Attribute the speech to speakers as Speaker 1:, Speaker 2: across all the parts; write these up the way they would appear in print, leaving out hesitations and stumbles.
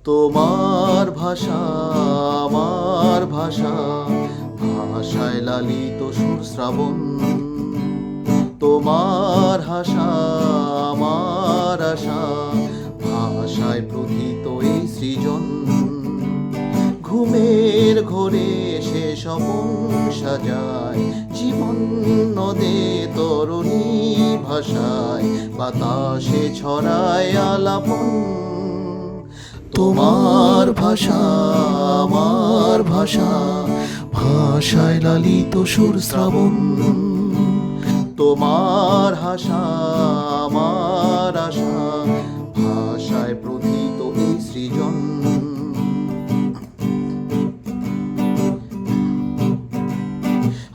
Speaker 1: তোমার ভাষা আমার ভাষা, ভাষায় লালিত সুর শ্রাবণ। তোমার হাসা আমার আশা, ভাষায় প্রথিত এই সৃজন। ঘুমের ঘোরে সে স্বপন সাজায়, জীবন নদে তরুণী ভাষায়, বাতাসে ছড়ায় আলাপন। তোমার ভাষা আমার ভাষা, ভাষায় লালিত সুর শ্রাবণ। তোমার হাসা আমার আশা, ভাষায় প্রথিত এই সৃজন।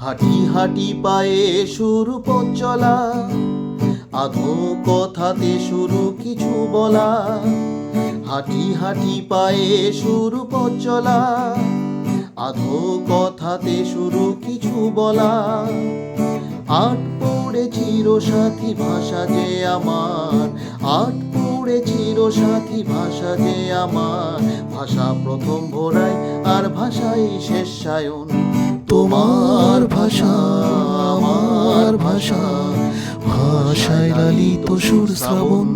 Speaker 1: হাঁটি হাঁটি পায়ে শুরু পথ চলা, আধো কথাতে শুরু কিছু বলা। হাঁটি হাঁটি পায়ে শুরু পথ চলা, আধো কথাতে শুরু কিছু বলা। আট পড়ে চিরসাথী ভাষা যে আমার, আট পড়ে চিরসাথী ভাষা যে আমার। ভাষা প্রথম ভোরায় আর ভাষাই শেষ সায়ন। তোমার ভাষা আমার ভাষা, ভাষায় লালিত সুর শ্রাবণ।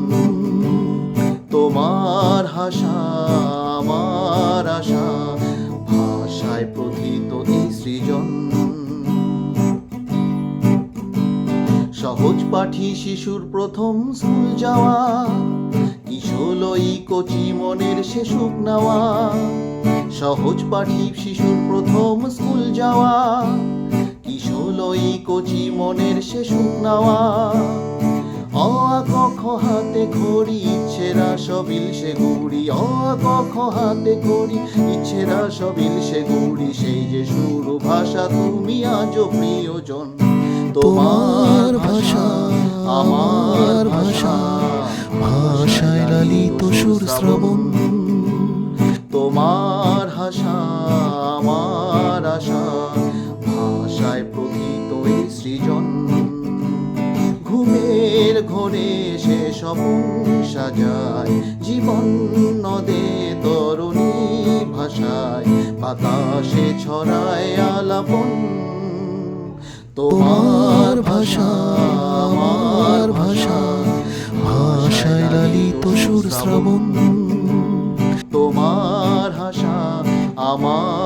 Speaker 1: তোমার হাসা আমার আশা, ভাষায় প্রথিত এই সৃজন। সহজ পাঠী শিশুর প্রথম স্কুল যাওয়া, কিশোরই কচি মনের সে সুখ নেওয়া। সহজ পাঠী শিশুর প্রথম স্কুল যাওয়া, কিশোরই কচি মনের সে সুখ নেওয়া। অ আ ক খ হাতে খড়ি, ইচ্ছেরা সবিল সে গুড়ি। অ আ ক খ হাতে খড়ি, ইচ্ছেরা সবিল সে গুড়ি। সেই যে শুরু ভাষা তুমি আজও প্রিয়জন। তোমার ভাষা আমার ভাষা, ভাষায় লালিত সুর শ্রাবণ। তোমার হাসা আমার আশা, ভাষায় প্রথিত এই সৃজন। ঘুমের ঘোরে সে স্বপন সাজায়, জীবন নদে তরুণী ভাষায়, বাতাসে ছড়ায় আলাপন। তোমার ভাষা আমার ভাষা, ভাষায় লালিত সুর শ্রাবণ। তোমার হাসা আমার